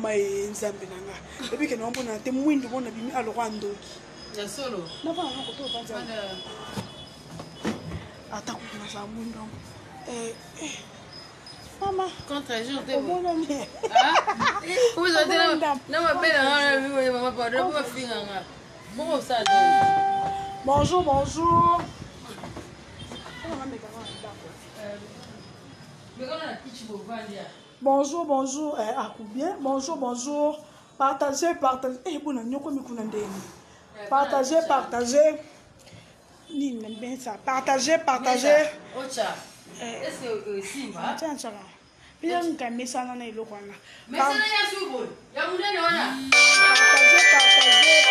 nzambe nanga ebi ke no mbona te mwindu bona bimi alorando ya solo na bana ko to panza ata ko na za mwindu mama contre jour de bon ah vous avez na mapela na bibo mama pa do pas finga nga bon ça bonjour bonjour bonjour, bonjour, bien, bonjour, bonjour, partagez, partagez, partagez, partagez, partagez, partagez,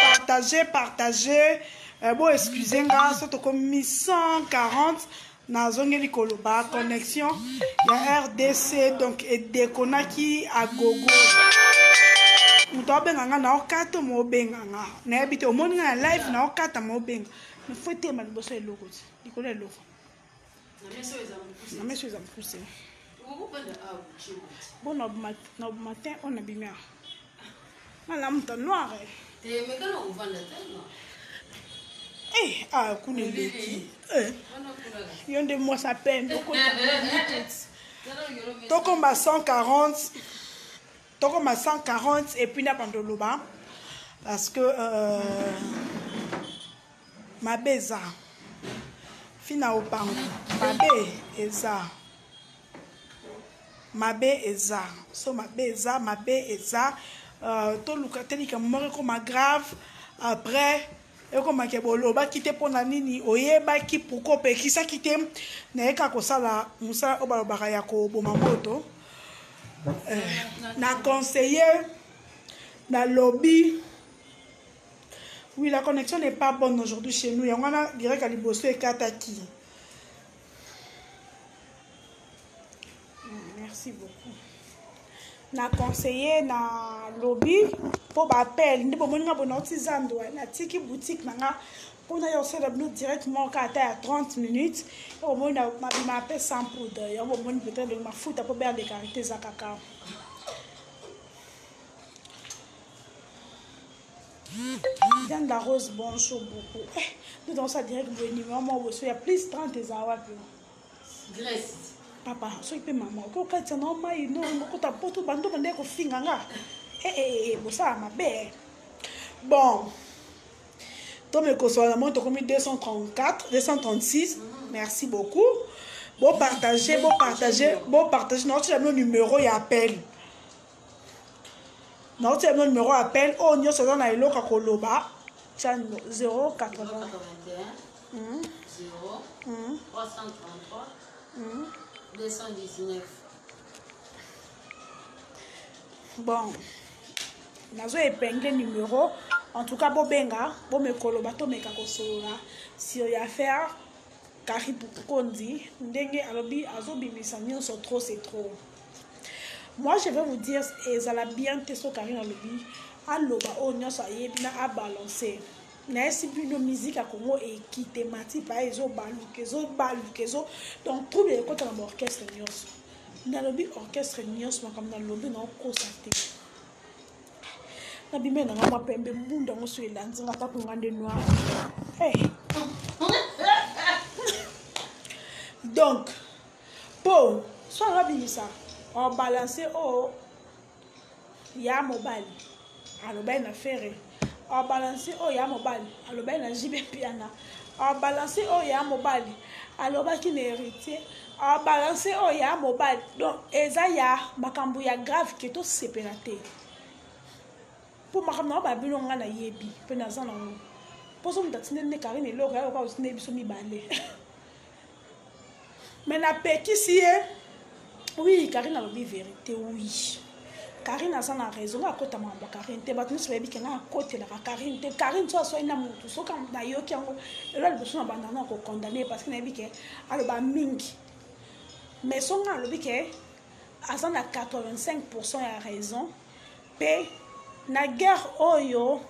partagez, partagez, bon, excusez-moi, c'est comme 140. Nazongeli koloba connexion ya RDC donc et dekonaki à gogo muto benganga na okato mo benganga na ebite omoni na live na okata mo benga me fouete ma liboso eloko likolo eloko na meso eza mpuse bon na matin on a bimia na muto noir te mekana uvanda tellement Kouneleki. Yonde moi ça peine. Tokoma 140. Tokoma 140 et puis n'a pas de loba. Parce que ma beza. Fina au pango. Ma be eza. So ma beza, ma be eza. Toluka telika mori comme grave. Après. Et comme je l'ai quitté pour nini oyeba ki pourquoi pe ki sa quitté na eka ko sala musala obalobaka ya ko bomamoto na conseiller na lobby. Oui, la connexion n'est pas bonne aujourd'hui chez nous. Il y a un direct à liboso et kataki. Merci beaucoup. Na conseiller na lobby pour appel ndi bomoninga bonoti zando na tiki boutique nanga pour na yo sala nous directement à 30 minutes et au moins na ma appel sans poudre et au moins peut-être ma foot pour bien des caractères za kaka Diane la Rose bonjour beaucoup nous dans ça direct le numéro moi il y a plus 30 des awa Grèce papa so ipe mama ko kati na mai no ko ta poto bando bande ko finga nga bosa mabe bon to me ko so la monte comme 234 236 merci beaucoup bon partager notre numéro et appel notre numéro appel oh nyo so na iloka koloba 081 0 333 219. Bon, nazo épinglé numéro. En tout cas, bobenga, bo me koloba to me kakosola. Si y a faire, karibu kondi, ndenge alobi azobi misani sont trop c'est trop. Moi, je vais vous dire, ezala bien teso karina alobi, aloba o nyoso ayebina a balancer. Na si plus de musique à Congo et qui thématique par ezo balukezo donc tout les côtés dans l'orchestre nyos na lobby orchestre nyos ma comme na lobby na constaté na bimena na ma pembe mbunda ngoso elanzi nga papa ngande noir donc pour soit rabisa on balancer au ya mobile alors ben affaire a balancer oh ya mobile alors ben na jibe piana a balancer oh ya mobile alors ba ki héritier a balancer oh ya mobile donc eza ya makambu ya grave que to sepelate pour makamna ba bilonga na yebi pe na zana pour so mtatine ne karine lo ka ko usine biso mi bale mais na pekisi oui karine lo bi vérité oui Karine a sa raison à côté de Karine. Tu vas nous faire bien à côté de la Karine. Karine soit une amour tout ça comme d'ailleurs qui a là le besoin d'abandonner pour condamner parce qu'il n'a dit que alors bah mingi. Mais son gars le dit que à ça 85% a raison. Pe na guerre oyo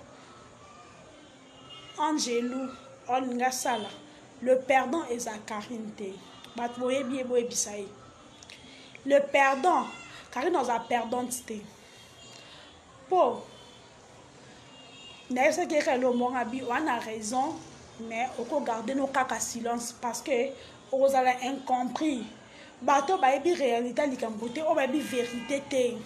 Angelou on nga sala le perdant est à Karine te. Bat voyez bien boye bisaï. Le perdant Karine dans la perdante. po naye soki ekelo monga bi wana raison mais oko garder no kaka silence parce que ozala incompris bato bayebi réalité likambo te o bayebi vérité te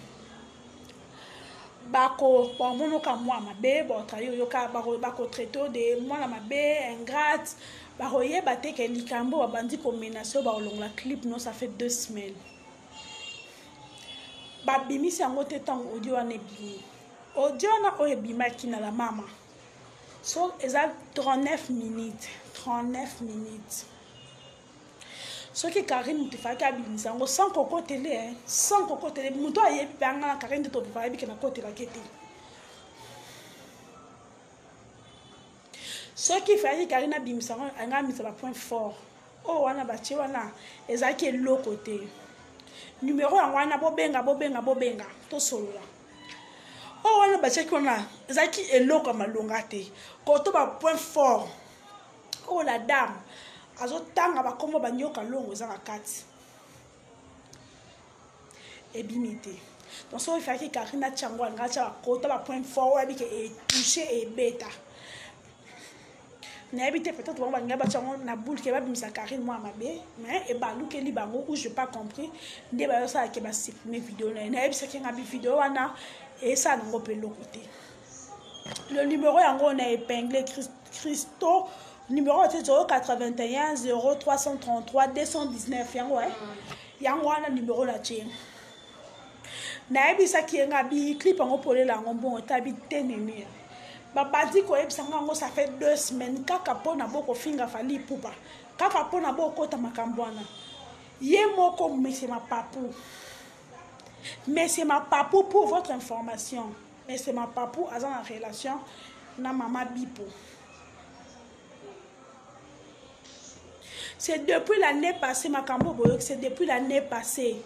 bako bamonoka mwa mabe baotrahi oyoka bakotraite de mwana mabe ingrate bakoyeba te ke likambo babandi komenase oyo bakolongola clip no ça fait 2 semaines babimisi yango te ntango audio wana ebimi audio wana oyo ebimaki na la mama so eza 39 minutes soki Karine mutu efalaki abimisa yango sans kokotele mutu ayebi mpe anga na Karine nde tobifa ayebi ke nakotelaki te soki efalaki Karine abimisa yango anga amisa bapoint fort oyo wana batie wana ezalaki eloko te numero yango wana bobenga tosolola oyo wana batiaki wana ezalaki eloko ya malonga te koto bapoint fort oyo la dame azotanga bakombo banyoka longo eza na kati ebimi te donc so efaki Karine atyangwa nga tia bakota bapoint fort oyo abike etouche ebeta nayebi te peut-être bango balingai batyango na boule ke babimisa Karine mwa mabe mais ebalukeli bango ou je pas compris nde bayosalaki basupprime video na ye nayebisaki nga bivideo wana esala nango mpe eloko te le numéro yango na épinglé Christo numéro 081 0333 219 yango wana numéro na tie nayebisaki ye nga bi clip yango polela yango mbongo tabi te nene babandi koyebisanga yango ça fait 2 semaines kaka mpona bokofinga fali pupa kaka mpona bokota makambo wana ye moko monsieur Mapapou pour votre information monsieur Mapapou aza na relation na mama Bipo. C'est depuis l'année passée, c'est depuis l'année passée.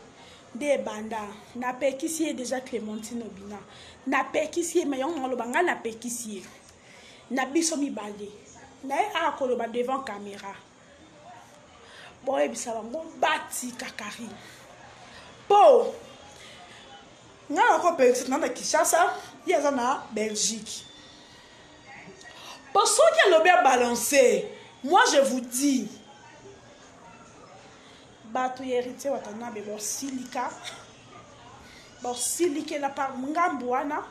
Des bandas. Na pekisi déjà Clémentine Obina. Na pekisi mais on a le banga na pekisi. Na biso mi balé. Na a koloba devant caméra. Boy bisa bango bati kakari. Po. Nga ko pekisi na Kinshasa, yaza na Belgique. Pour ceux qui ont bien balancé, moi je vous dis bato héritier watana be bosilika na par ngambu wana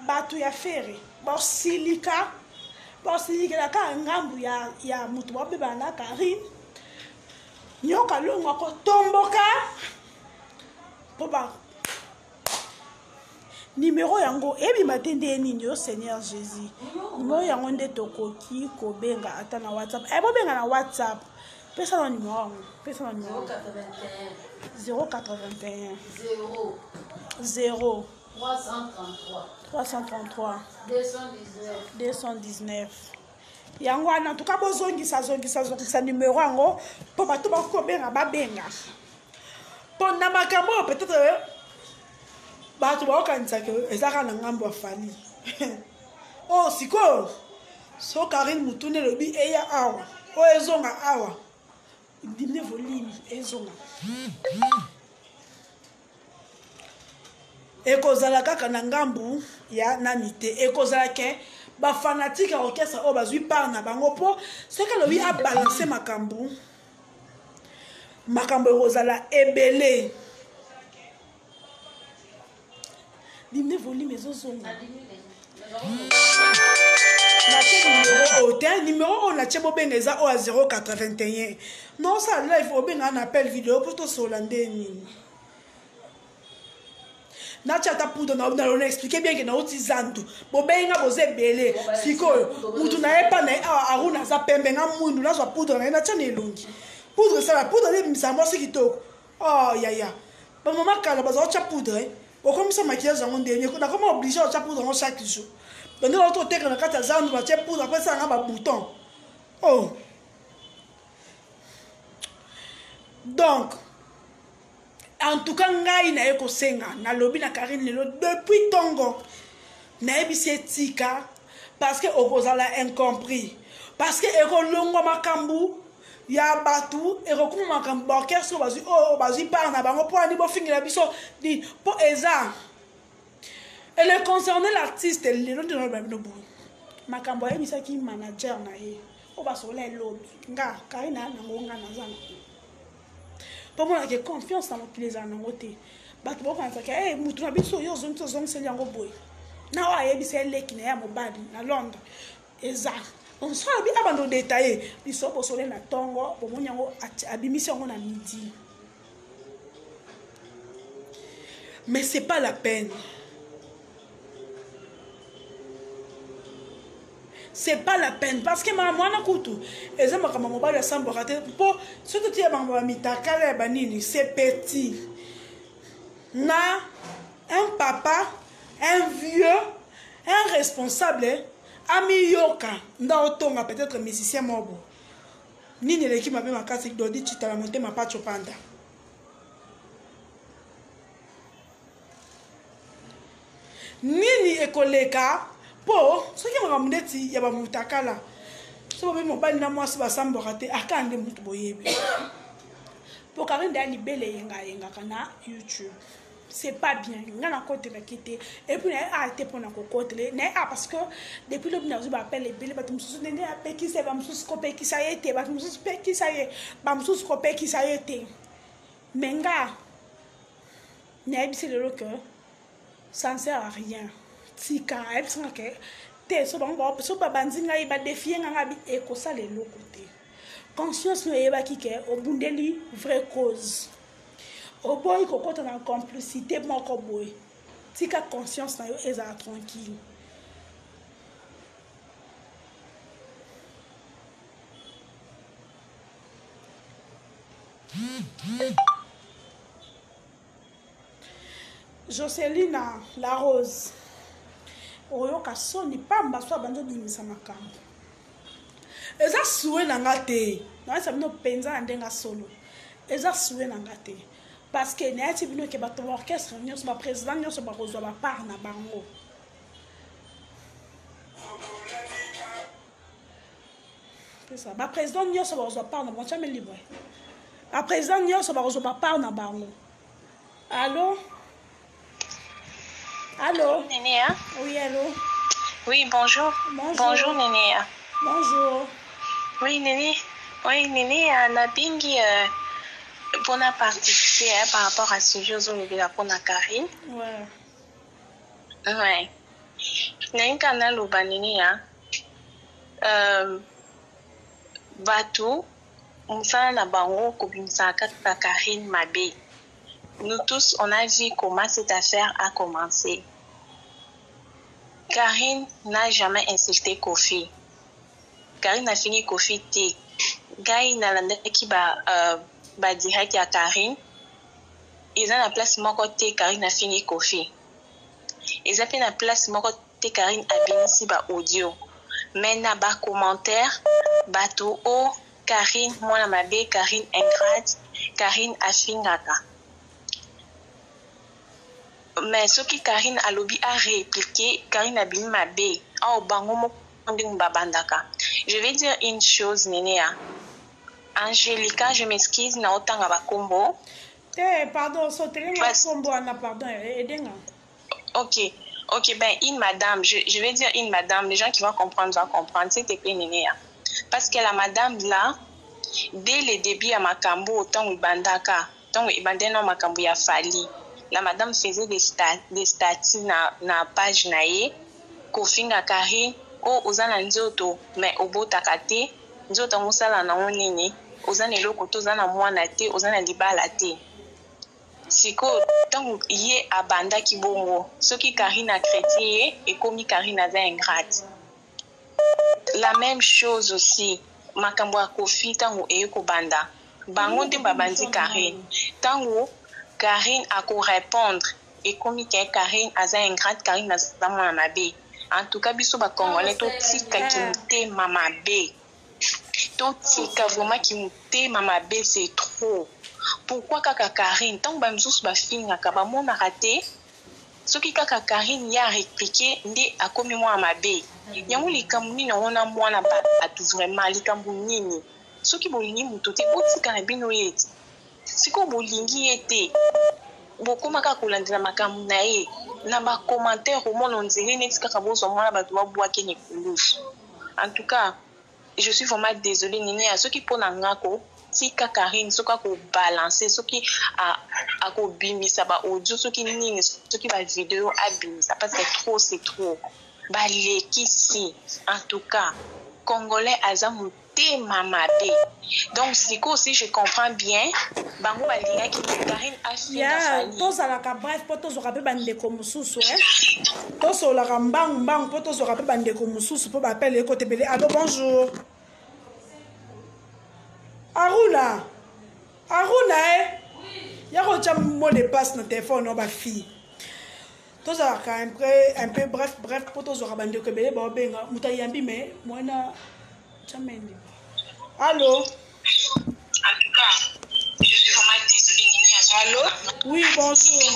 bato ya fere bosilika na ka ngambu ya mutu babeba na Karine nyoka longo ko tomboka po ba numéro yango ebi matende nini yo Seigneur Jésus numéro yango nde tokoki kobenga ata na WhatsApp bobenga na WhatsApp. Pesa na numéro. 081 0 333 219 yango wana tuka bozongisa numéro yango po bato bakobenga babenga po na makambo peut-être bato baokanisa ke ezaka na ngambo afali oh siko so Karine mutune lobi eya awa o ezonga awa dimne volume ezonga ekozala kaka na ngambu ya nani te ekozala ke ba fanatique ya orchestre o bazwi part na bango po seka lobi a balancer makambo ekozala ebele dimne volume ezozonga numéro on a tchebo bengeza o 081 non ça live obenga na appel vidéo pour to solandeni na chata poudre na on expliquer bien que na otizantu bobenga boze belé sikoyo mutu na epa na aruna za pembe nga mundu na zwa poudre na tchana elongi poudre ça la poudre les misa si kitoko oh ya ba mama kala bazo cha poudre comme ça maquillage en dernier na comment obligé à cha poudre chaque jour. Donc l'autre côté quand tu as zandu va tirer pour après ça on a un bouton. Oh. Donc en tout cas ngai na eko senga na lobi na Karine lelo depuis tongo na ebisi tika parce que opposala incompris parce que eko longo makambu ya batu eko kuma makambu orchestre bazui par na bango po ani bo fingela biso di po eza et le concernant l'artiste, le nom de notre boy. Ma camboya est qui manager na ye. On va sur les lots. Nga, Karina na ngonga na zana. Pour moi, j'ai confiance dans les anangoté. But bon quand ça que mutu na biso yo zonto zonse yango boy. Na wa ye bise leki na ya mobadi na Londres. Eza. On sera bien abandon détaillé. Biso bo sole na tongo, bo monyango abimisi yango na midi. Mais c'est pas la peine. C'est pas la peine parce que maman na kutu eza makama mobali asambo raté pour surtout tu ya maman mitakala banini c'est petit na un papa un vieux un responsable ami yoka nda otonga peut-être musicien mobo nini l'équipe m'a même makasi dodi chita la monter ma pacho panda nini ekoleka po ce qui m'a ramené il y a pas mutakala so ba mobali na mwasi basambo raté akande mutu boyebi po karinde ali bele yenga kana YouTube c'est pas bien ngana côté la quitter et puis a été pour na côté parce que depuis le binazu ba appelle bele ba tumsusu nene a qui c'est ba msusu kopé qui ça été ba msusu pe qui ça est ba msusu kopé qui ça été menga n'est c'est le que ça ne sert à rien tika et puis ça que te so ba banzinga ba défier nga bi e ko ça les côté conscience no yeba ki ke obundeli vraie cause au boy ko kota na complicité moko boy tika conscience na yo eza tranquille Jocelina la Rose oyo ka soni pamba so bando dimisa makambo eza suwe nanga te na sa bino penza ndenga solo eza suwe nanga te parce que na ti bino ke bato orchestre nyonso ba président nyonso ba kozwa ba part na bango ça ba président nyonso ba kozwa part na bango chame libre ba président nyonso ba kozwa ba part na bango allô. Allô? Nénéa? Oui, allô? Oui, bonjour. Bonjour, Nénéa. Bonjour. Oui, Néné. Oui, Nénéa, Nabingi, pour na participer par rapport à ce jeu pour na Karine. Ouais. Ouais. Nenka na loba Nénéa. Batu, mfana na bango kobimisaka ka Karine Mabe. Nous tous, on a vu comment cette affaire a commencé. Karine n'a jamais insulté Kofi. Karine a fini Kofi T. Gaï n'a la qui ba direct à Karine. Ils ont la place mon côté Karine a fini Kofi. Ils ont fait la place mon côté Karine a bien ici ba audio. Mais n'a pas commentaire. Bateau oh Karine moi la mabe Karine ingrate. Karine a fini naka. Mais ce qui Karine a lobby a répliqué, Karine a bien ma bé. Oh, bango babandaka. Je vais dire une chose, Nénéa. Angélica, je m'excuse, na autant à combo. Pardon, sauter combo, pardon, aidez-moi. Ok, ben, une madame, je vais dire une madame, les gens qui vont comprendre, s'il te plaît, Nénéa. Parce que la madame là, dès le début à Makambo, autant où bandaka, tant où bandena Makambo ya fali. La madame faisait des statuts na page nae kofinga Karine o ozana nzoto mais obotakate nzoto musala na onini ozana eloko to ozana mwana te ozana libala te siko tant ye abanda kibongo soki Karine a chrétien et comme Karine a ingrate la même chose aussi makambo ya Kofi tango eko banda bango te babandi Karine tango Karine a qu'à répondre et comme Karine a un grade Karine a ça mama bé en tout cas biso ba congolais to tika ki mute mama bé to tika vraiment ki mute mama bé c'est trop pourquoi kaka Karine tant ba msusu ba finga ka ba mona raté ce qui kaka Karine ya répliqué ndi a komi mama bé yango likambu nini ona mwana ba atu vraiment likambu nini ce qui bolingi mutote botika na bino yeti siko bolingi ete beaucoup maka kolandela makambo na ye na ba commentaire au monde on dirait neti kaka bozo mona bato ba bwaki ni kulusu. En tout cas, je suis vraiment désolée nini à ceux qui pona ngako tika Karine soka ko balancer ceux qui a ko bimisa ba audio ceux qui nini ceux qui ba vidéo abimisa parce que trop c'est trop. Ba lekisi en tout cas Congolais azamu mamabe. Donc si aussi je comprends bien bango balinga ki Karine a fait na fali to sala ka bref poto zo rapé bande ko mususu to so la rambang bang poto zo rapé bande ko mususu po ba appelle côté belé. Allô, bonjour Aruna ya ko cham mo le passe na téléphone no ba fille to sala ka un peu bref poto zo rabande ko belé ba benga mutayambi mais mwana chamende. Allô? En tout cas, je suis vraiment désolée. Allô? Oui, bonjour.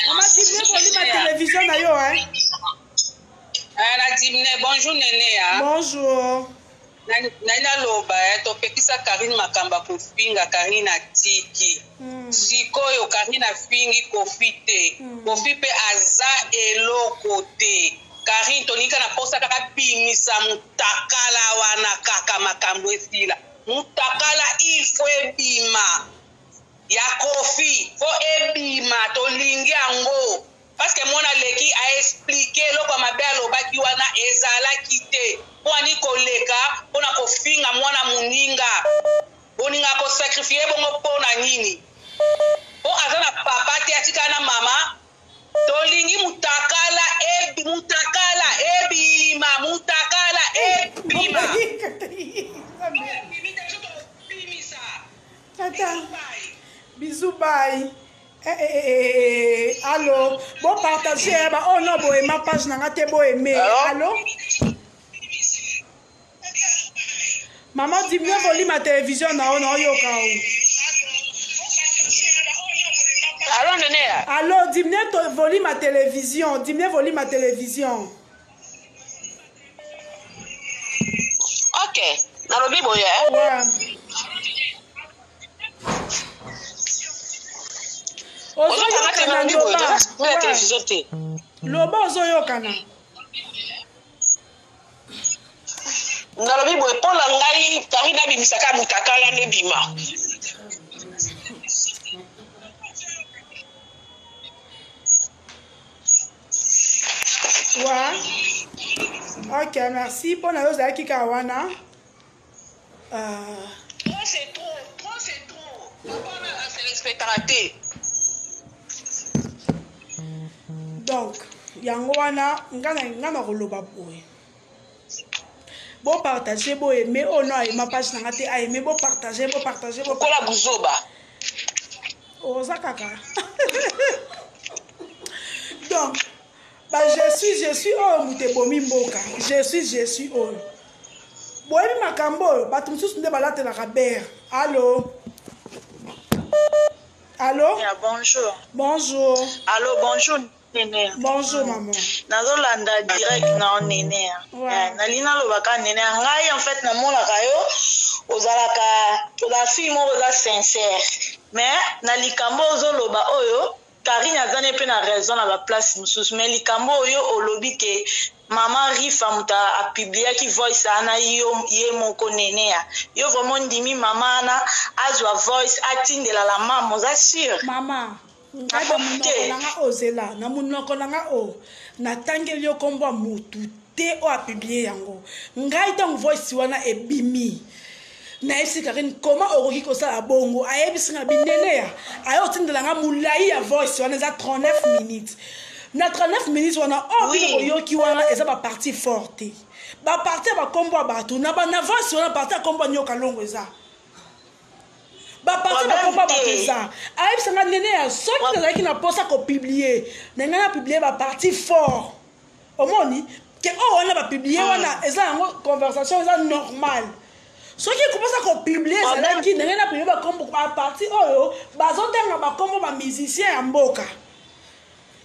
On m'a dit que vous ma télévision, hein? Bonjour, Néné. Bonjour. Nana loba, topekisa Karine makamba kofinga Karine atiki. Sikoyo Karine afingi kofite. Kofipe aza eloko te. Karine tonika na posa kaka bimisa mutakala wana kaka makambo esila. Mutakala il faut ebima. Ya kofi, faut ebima tolingi ango. Parce que mona leki a expliqué loko mabe alobaki wana ezala kite. Wani koleka, pona kofinga mwana muninga. Boninga ko sacrifier bongo pona nini. Po azana papa te atika na mama. Tolingi mutakala ebima. Bisous, bye. Allô, bon partager, oh non, bon, ma page n'a pas beau aimer. Allô? Maman, dis-moi, voler ma télévision, non, yoka. Allô, Néné? Allô, dis-moi, voler ma télévision. Dis-moi, voler ma télévision. Ok, dans le bible, ouais. Loba ozoyokana nalobi boye mpola ngai Karine abimisaka mutakala nde bima. Ouais. Ok, merci. Pour la ozaki kawana. C'est trop. C'est l'expectateur. Donc, yango wana ngana koloba boye. Bon partager, bon aimer, oh non, ma page n'a pas aimé, bon partager. Kola buzoba. Oh zakaka. Donc, bah je suis oh mutebomi mboka. Je suis oh. Boye makambo, ba tumsusu nde balate la rabert. Allô? Allô? Yeah, bonjour. Bonjour. Allô, bonjour. Néné. Bonjour maman. Nazolanda direct na Néné. Nalina lobaka Néné. Ngai en fait na mona kayo ozalaka la fille mo oza sincère. Mais na likambo ozoloba oyo Karine azane pe na raison na ba place mususu mais likambo oyo olobi ke maman Rifa muta a publié ki voice ana ye moko Néné ya. Yo vraiment ndimi maman na azwa voice atindela la maman za sûr. Maman na munoko nanga o na tangeli yo kombo mutu te o a publier yango ngai donc voice wana ebimi na esi Karine comment okoki kosala bongo ayebisi nga binene ya ayo tindela nga mulai ya voice wana za 39 minutes na 39 minutes wana o bino yoki wana eza ba partie forte ba partie ba kombo bato na ba na voice wana partie kombo nyoka longo eza ba parti ba komba ba pesa aïe ça n'a néné à ceux qui na posa ko publier na publier ba parti fort omoni que oh on a ba publier wana eza ngo conversation eza normal ceux qui commence à publier ça là qui na publier ba kombo ba parti oyo bazotanga ba kombo ba musicien ya mboka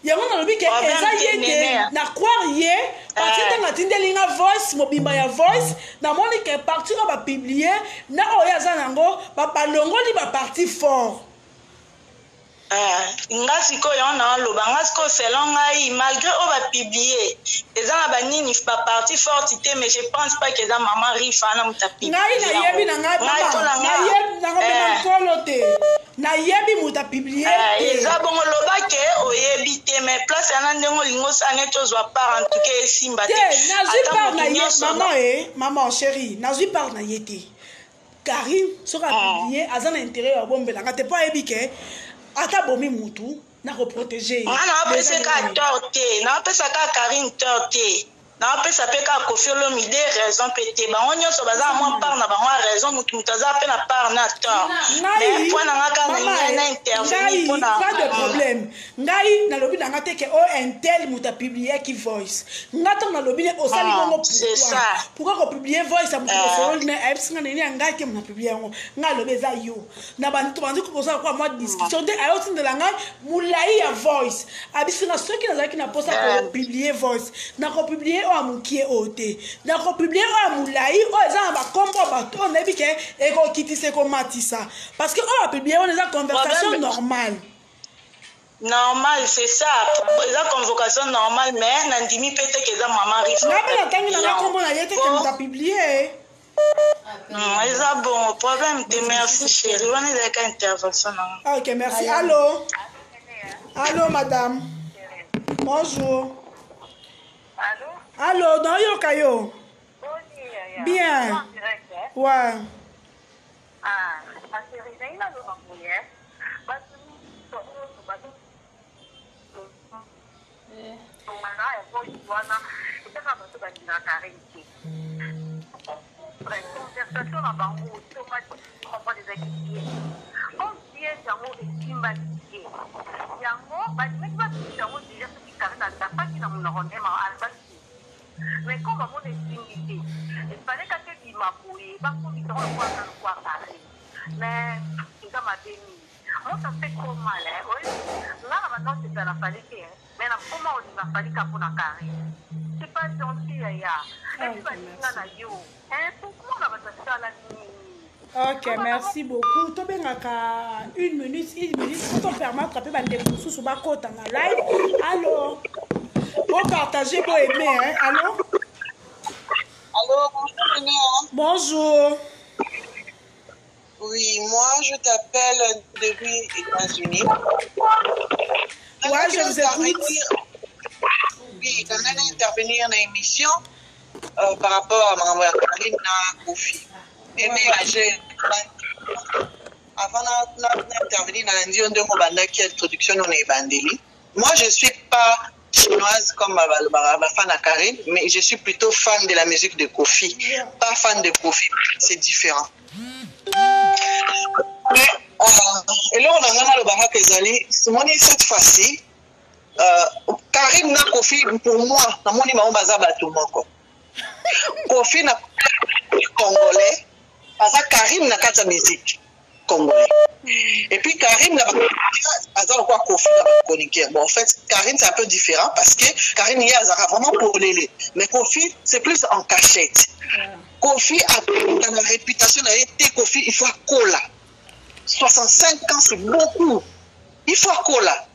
yango na lobi ke eza yende na croire ye parti tanga tindelinga voice mobimba ya voice na moni ke parti o ba publier na oya za nango ba palongoli ba parti fort nga sikoyo na loba nga sikoyo selon ngai malgré o ba publier eza na banini ba partie forte te mais je pense pas que eza maman rifa na muta publier ngai na yebi na ngai na yebi na ngai kolo te na yebi muta publier eza bongo loba ke oyebi te mais place ana ndengo lingo sane tozwa part en tout cas esimba te nazwi part na ye maman maman chérie nazwi part na ye te Karim soka publier aza na intérêt ya bombela nga te po ayebi ke ata bomi mutu na protéger na apesa ka torte na apesa ka Karim torte na apesa pe ka kofiolo mide raison pété bango nyonso baza moi part na bango raison mutu aza pe na part na tort mais point na ngaka na intervenir pour na pas de problème ngai na lobi na ngate ke o intel muta publier ki voice ngata na lobi ne osali bongo pourquoi ko publier voice mutu solo ne ebisinga ne ngai ke muta publier ngo ngai lobi za yo na bantu bantu ko ça quoi moi discussion de ayo tin de la ngai mulai ya voice abisinga ceux qui nazaki na posa ko publier voice na ko publier amukie ote na ko publier amulai o eza ba kombo bato on ebi ke e ko kitise ko matisa parce que on a publié on a conversation normale c'est ça la convocation normale mais nandimi pete que za maman rifa na pe na tangi na kombo na yete que nous a publié eza bon problème te merci chérie on est avec intervention OK merci allô madame bonjour. Allô, dans Yokayo? Bien. Ouais. Mais comme on est timidé, il fallait que tu m'appuyes, pas qu'on me donne quoi parler. Mais il m'a béni. Moi, ça fait trop mal. Oui. Là, maintenant, c'est à la famille. Mais comment on a fallu qu'à pour la carrière? C'est pas gentil, ya. Et puis, pourquoi on a fait ça la nuit? OK, merci beaucoup. Tu as une minute, pour te permettre de faire des choses sur ma côte en live. Allô? Pour partager, pour aimer, hein? Allô? Allô, bonjour. Bonjour. Oui, moi je t'appelle depuis les États-Unis. Ouais, je vous écoute. Oui, je vais intervenir dans l'émission par rapport à ma Karine Kofi. Et avant d'intervenir dans l'introduction de l'évangile, moi je ne suis pas chinoise comme ma fan à Karine, mais je suis plutôt fan de la musique de Kofi. Pas fan de Kofi, c'est différent. Mais, et là, on a le barak Ezali, cette fois-ci, Karine na Kofi, pour moi, na moni ma baza batumoko. Kofi na congolais, parce que Karine na kata musique congolais. Et puis Karine na quoi Kofi na chroniqueur. Bon, en fait, Karine c'est un peu différent parce que Karine y a vraiment pour l'élé. Mais Kofi c'est plus en cachette. Kofi a dans la réputation a été Kofi, il faut cola. 65 ans c'est beaucoup. Il faut cola.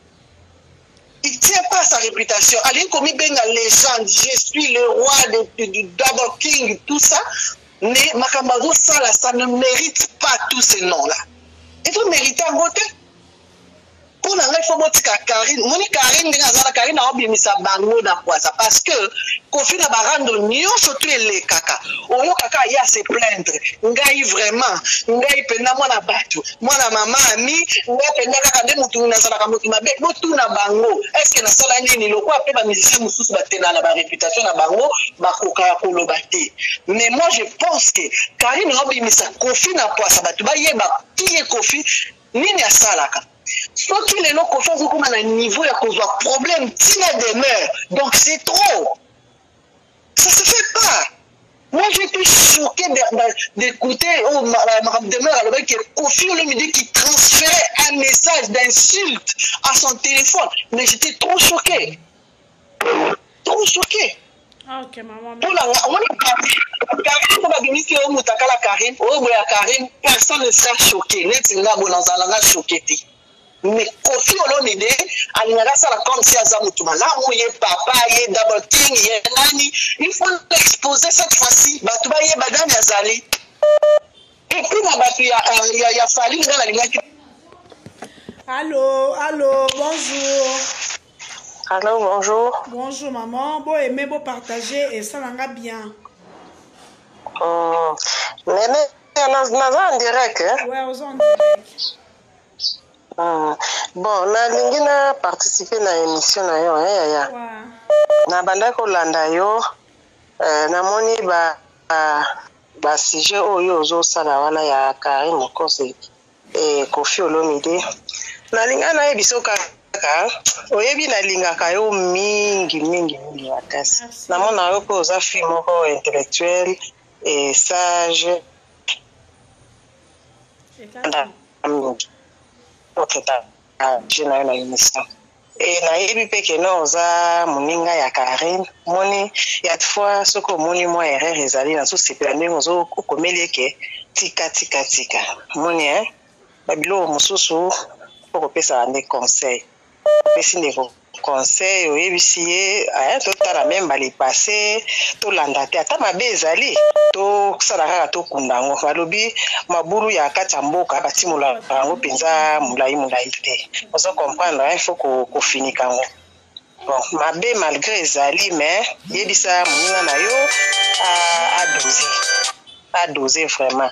Il tient pas sa réputation. Aline Komi ben la légende, je suis le roi du Double King, tout ça. Mais Makambazo ça ne mérite pas tous ces noms-là. Et vous méritez un vote. Pour la réforme de Karine, Moni Karine, Karine a oublié sa bango dans quoi ça parce que Kofi n'a pas rendu nion surtout les caca. Oyo caca il y a se plaindre. Ngai vraiment, ngai pena moi na batu, moi na maman ami, ngai pena kaka de mutu na sala kamutu mabe, mutu na bango. Est-ce que na sala nini loko après ba musicien mususu batena na ba réputation na bango, ba koka kolobate. Mais moi je pense que Karine a oublié sa Kofi na quoi ça batu ba yeba qui est Kofi nini asalaka. Soit qu'il est là, qu'on fasse comme un niveau, il y a qu'on voit problème, Tina demeure. Donc c'est trop. Ça se fait pas. Moi j'étais choqué d'écouter Mme Demeure, alors qui est Kofi Olomide qui transférait un message d'insulte à son téléphone. Mais j'étais trop choqué. Trop choqué. Ok, maman. Personne ne sera choqué. Choqué. mais Kofi Olomide alingaka sala comme si aza mutu malamu ye papa ye double king ye nani il faut l'exposer cette fois-ci bato bayeba nani azali et puis na bato ya fali nga nalingaki. Allô, allô, bonjour. Allô, bonjour. Bonjour maman, bon aimer, bon partager et ça va bien. Nene, naza en direct, hein? Ouais, aux en direct. Bon, nalingi na participer na émission na yo, hein, yaya. Ouais. Na banda kolanda yo, namoni ba sujet oyo ozosala wana ya Karim Mokonzi et Kofi Olomide. Nalinga na yebiso kaka, oyebi nalingaka yo mingi makasi. Namona yo ko oza fille moko intellectuel et sage. Na émission et nayebi pe ke no oza moninga ya Karim moni ya fois soko moni mo erreur ezali na so sepela ndenge ozo komeli eke tika moni babilo mosusu okopesa nde conseil pesi ndeko conseil oyebisi ye totala même bali passé tolanda te ata mabe ezali tosala kaka tokunda yango balobi mabulu ya kati ya mboka batimola yango mpenza molai te ozo comprendre il faut kofinika yango bon mabe malgré ezali mais yebisa moninga na yo adoser vraiment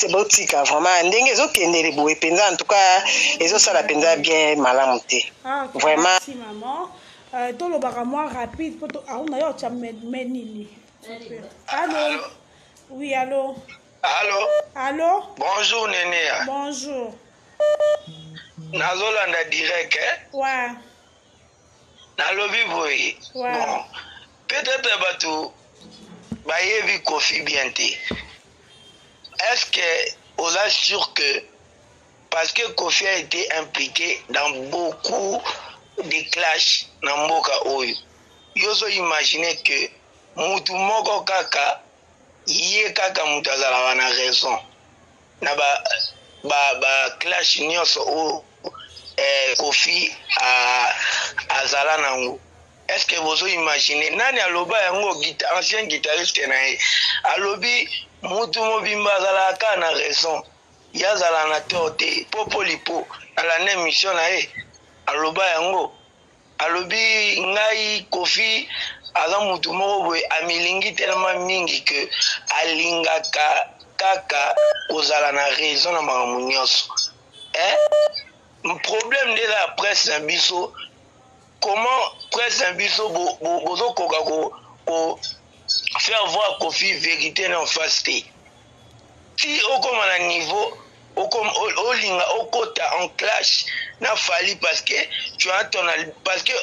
botika vraiment ndenge ezokendele boye mpenza en tout cas ezosala mpenza bien malamu te vraiment. Merci maman. Tolobaka moi rapide poto auna yo cha menini. Allô. Oui, allô. Allô. Bonjour Nénéa. Bonjour. Nazolanda direct, hein? Ouais. Nalobi boye. Ouais. Bon. Peut-être batou bayebi Kofi bien te. Est-ce que on est sûr que parce que Kofi a été impliqué dans beaucoup de clashs dans Mboka Oyo, yozo imaginer que mutu moko kaka yé kaka mutu azala na raison na ba clash nyonso o Kofi azala nango. Est-ce que vous imaginez nani aloba yango ancien guitariste na alobi mutu mobimba azalaka na raison yazala na tote popolipo ala na émission na aloba yango alobi ngai Kofi aza mutu moko boye amilingi tellement mingi que alingaka kaka kozala na raison na makambo nyonso problème de la presse na biso. Comment presse un biso bozo koka ko faire voir Kofi vérité en face te. Si au comme à niveau au comme au linga au kota en clash n'a fallu parce que tu as ton parce que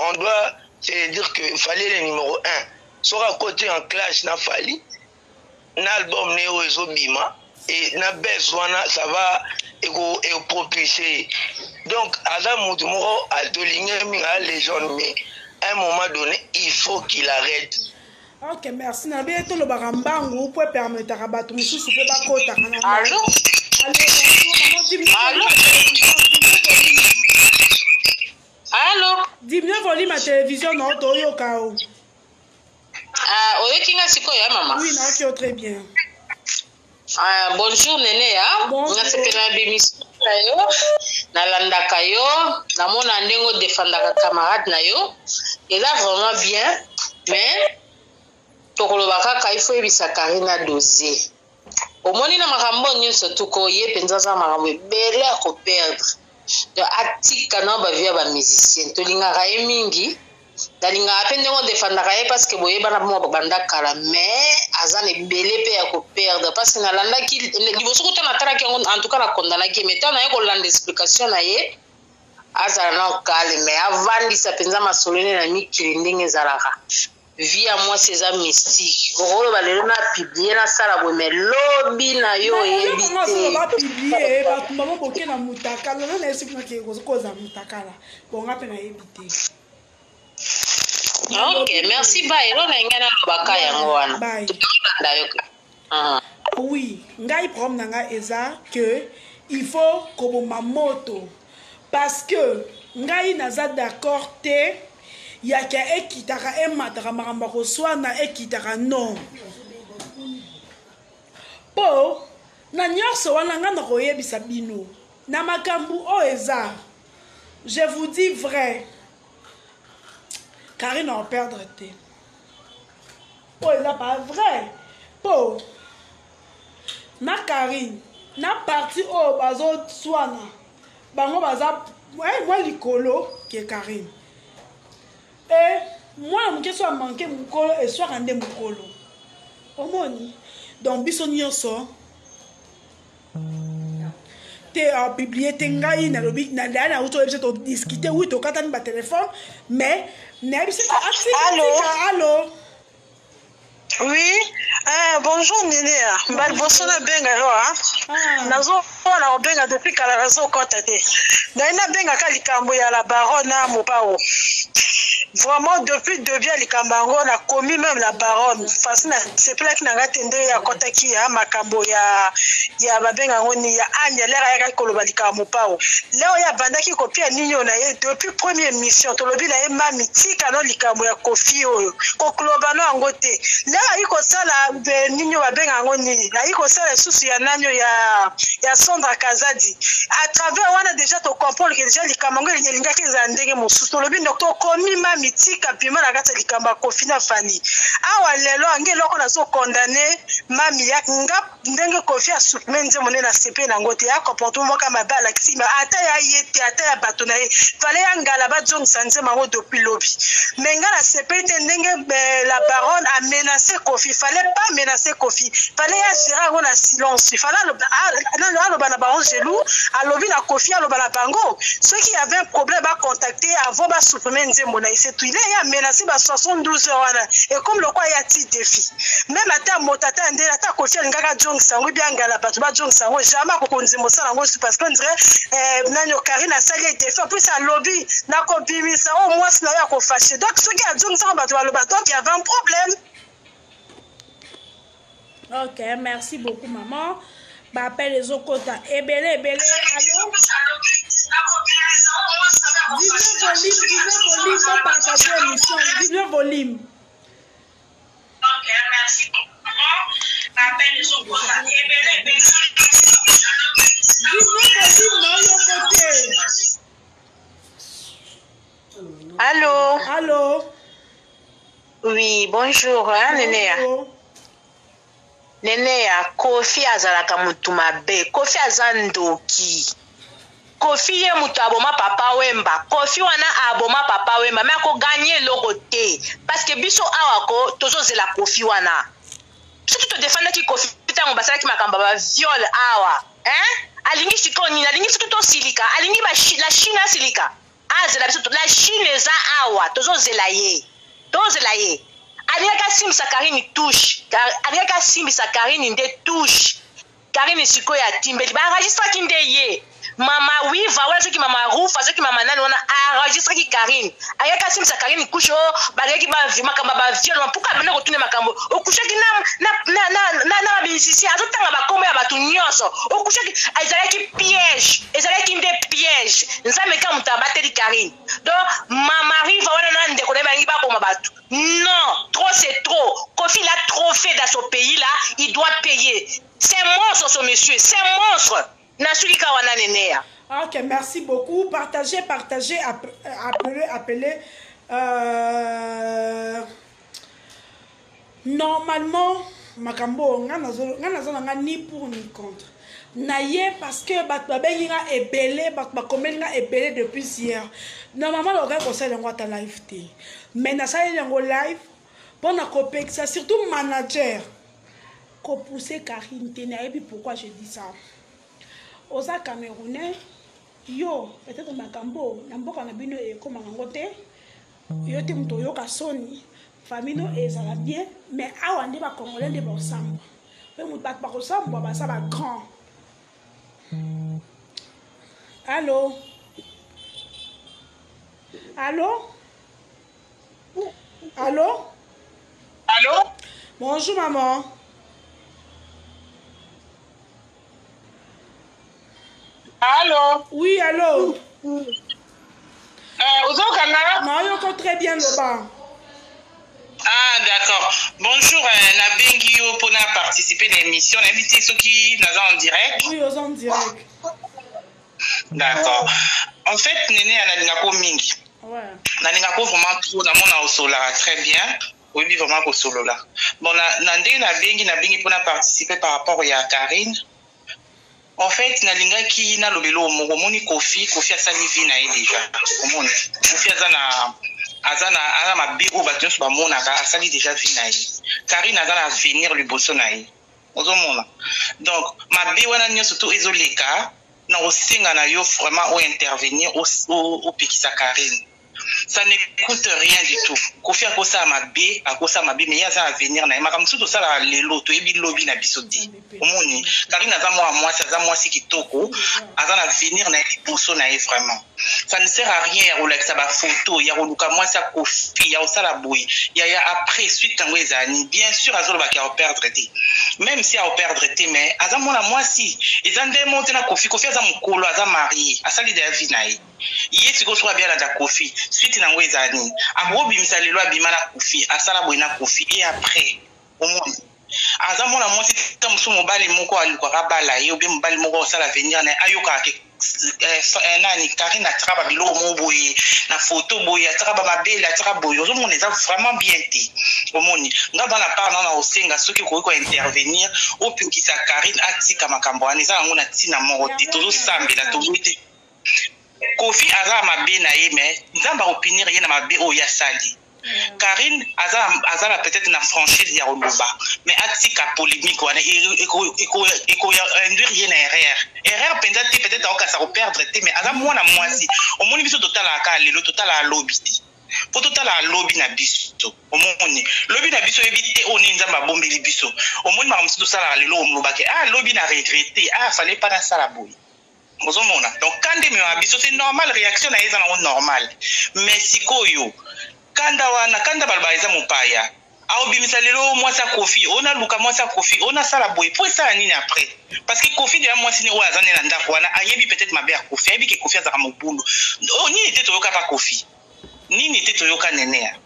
on doit c'est dire que fallait le numéro 1 sera côté en clash n'a fallu l'album Neo Ezobima et na besoin ça va et propulser. Donc, Adam Moutoumoro a doligné les jeunes, mais à un moment donné, il faut qu'il arrête. Ok, merci. Nabi tout le barambangu, vous pouvez permettre à rabattre mon sous le bakota. Allô? Allô? Dis-moi, voler ma télévision, non, Toyo Kao. Ah, oui, qui n'a pas eu maman? Oui, non, très bien. Bonjour Nénéa. Bonjour. Nasepela bémission na yo. Nalandaka yo. Namona ndengo defendaka camarade na yo. Et là vraiment bien. Mais tokolobaka ka il faut ebisa Karina dossier. Omoni na makambo nyonso tukoye penza za makambo ebele ko perdre. De atika na ba via ba musicien. Tolingaka ye mingi. Dalinga apende ngo defendaka ye parce que boyeba na mo banda kala mais azane belé pe ya ko perdre parce que na landa ki liboso ko tana tara ki en tout cas na condamna ki mais tana ye ko landa explication na ye azala na kale mais avandi sa penza masolene na mikili ndenge zalaka via moi ces amis mystique rolo balelo na publier na sala bo mais lobby na yo ebité ba publier ba mama boke na mutaka na na esipna ki ko za mutaka la bon ngape na ebité. Ok, merci bye. Oui, ngai problème nanga eza que il faut que ma moto parce que ngai naza d'accord te yaka ekitaka emataka makambo koswana ekitaka non po na nyonso wana nga na koyebisa bino na makambo oyo eza je vous dis vrai Karine en perdre te oyo eza pas vrai po na Karine na parti oyo bazoswana bango baza mwa likolo ke Karine e mwana moke so amanke mokolo eswaka nde mokolo omoni donc biso nyonso te publier te ngai nalobi nalaa na uto oyebisa todiscute wi tokatani batelefone mais nayebisa allo oui bonjour Nénéa baliboso nabenga yo nazomona kobenga depuis kala nazokɔta te ngai nabengaka likambo ya la baronne na mopao vraiment depuis debut ya likambo yango nakomi même la baronne fasi na sepelaki na ngai te nde yakɔtaki ya makambo ya babenga yango ni ya anya lere ayakaki koloba likambo mopao leo ye abandaki kopia ninio na ye depuis première mission tolobi na ye mami tika no likambo ya kofi oyo kokoloba no yango te leo ayi kosala ninio babenga yango nini ayi kosala lisusu ya nanio ya Sandra Kazadi à travers wana déjà tocomprendre que déjà likambo yango elingaki ezala ndenge mosusu tolobi ndo tokomi mami tika pima na kati ya likambo ya kofi na fani awa lelo ange eloko nazokondane mami ya nga ndenge kofi asupreme nzembo nde na sepe nango te ya comportement moko mabe alakisi ata ya ye te ata ya bato na ye fale ya ngala bazongisa nzembo yango depuis lobi me nga na sepe te ndenge la baronne amenace kofi fale pas menacer kofi fale ya gérer yango na silence fale aloba na bango gelou alobi na kofi aloba na bango soki y avait un problème bacontacter avant basupprime nzembo na ye c'est tout il est menacé ba 72 heures wana et comme le quoi y a ti défi même ata motata ndela ata kofi alingaka jongisa yango bien ngala bato ba jongisa yango jamais akokonzi mosala yango parce que on dirait nanyo Karine asali ye défi en plus alobi na kobimisa au moins na ya kofashe donc soki ajongisa bato baloba donc il y avait un problème. Ok, merci beaucoup maman. Appelle les autres côtés. Ebele. Allô? Volume, pour partager l'émission. Vive volume. Ok, merci beaucoup. Appelle les autres côtés. Ebele. Vive volume, non, côté. Allô? Oui, bonjour, hein, Nénéa. Nénéa, Kofi azalaka mutu mabe, Kofi azandoki. Kofi ye mutu aboma papa wemba, Kofi wana aboma papa wemba, mais ako gagner logo te. Parce que biso awako, tozo zela Kofi wana. Surtout te défendre ki Kofi tango basala ki makamba ba viol awa, hein? Alingi sikoni, alingi surtout to silika, alingi ba la Chine silika. Azela biso la Chine eza awa, tozo zela ye. Tozo ye. Aliaka simisa Karine touche. Aliaka simisa Karine nde touche. Karine siko ya timbeli. Ba enregistre ki nde ye. Mama Wiva wala soki mama Rufa soki mama nani wana enregistre ki Karine. Aliaka simisa Karine couche ba reki ba makamba ba viol. Pourquoi bana ko tune makambo? O couche ki na binisisi azotanga ba kombo ya batu nyonso. O couche ki azalaki piège. Ezalaki nde piège. Nzambe ka mutabateli Karine. Donc mama Riva wana na ndeko na bangi ba boma batu. Non, trop c'est trop. Kofi l'a trop fait dans ce pays-là, il doit payer. C'est un monstre, ce monsieur, c'est un monstre. Nasulika wana Nénéa. Ok, merci beaucoup. Partagez, appelez. Normalement, makambo, nga ni pour ni contre. Naye parce que babengi nga ebele bakomeli nga ebele depuis hier. Normalement le gars conseille ngo ta live té. Mais na ça ngo live pour na copec ça surtout manager ko pousser Karine té na et puis pourquoi je dis ça. Oza Camerounais yo peut-être makambo na mboka na bino e koma ngo té. Yo té mto yo ka soni famille no ezala bien mais awa ndi ba congolais de bosamba. Pe mutu ba kosamba ba ça ba grand. Allô? Allô? Allô? Allô? Bonjour maman. Allô? Oui, allô? Ozokanga? Non, très bien le bas. Ah, d'accord. Bonjour, Nabengi yo pour participer à l'émission. L'invité ceux qui sont en direct. Oui, aux en direct. D'accord. En fait, Néné Anadinako Mingi. Ouais. Naningako vraiment trop dans mon solar très bien. Oui, vraiment au solo là. Bon, Nabengi pour participer par rapport à Karine. En fait, nalinga ki na lobelo moni Kofi a sali vi na déjà. Komona. Kofi azana ma biro batun so ba mona ka sali déjà vi na ye. Karine azana avenir le bosso na ye. Ozomona. Donc, ma biro wana nyo surtout ezoleka na osenga na yo vraiment ou intervenir au Pekisa Karine. Ça ne coûte rien du tout. Kofi a kosa ma B, mais il y a un avenir na ma comme tout ça la lelo to ebi lobby na bisoti. Omoni, Karine aza moi si kitoko, aza na avenir na bosso na vraiment. Ça ne sert à rien ya relaxa ba photo, ya roluka moi ça Kofi, ya osala boy. Ya après suite tango ezani, bien sûr azolo ba ka perdre té. Même si a perdre té mais aza mona moi si, ezande monter na Kofi aza mukolo, aza marié, asali de vie na ye. Iye siko so bien la Kofi. Suite na ngwezani abobi misalelo abima na Kofi asala boina Kofi et après au monde azamona mwasi tamusu mobali moko alikuwa bala ye obi mobali moko osala venir na ayoka ke nani Karine atraba bilo moboye na photo boye atraba mabele atraba boye ozomona eza vraiment bien te omoni nga bana part na osenga soki ko intervenir au Pekisa Karine atika makambo ani za ngona tina moko te tozo sambela tozo te Kofi aza mabe na ye mais nzamba opinir ye na mabe o ya sali. Karine aza peut-être na franchise ya oloba mais atika polémique wana eko induire ye na erreur peut-être okasa ko perdre te mais aza mwana mwasi omoni biso totala ka lelo totala lobby ti po totala lobby na biso omoni lobby na biso ebite oni nzamba bombeli biso omoni makamso tosala lelo omloba ke lobby na regretter fallait pas na sala boy. Donc quand des meurabis c'est normal réaction na eza normal mais sikoyo kanda balbaiza mopaya aobimisa lelo mwasi Kofi ona luka mwasi Kofi ona sala boy pour ça nini après parce que Kofi de mwasi ni oazane na ndako wana ayebi peut-être mabe ya Kofi ayebi ke Kofi azaka mobulu nini te toyoka pa Kofi nini te toyoka nenea.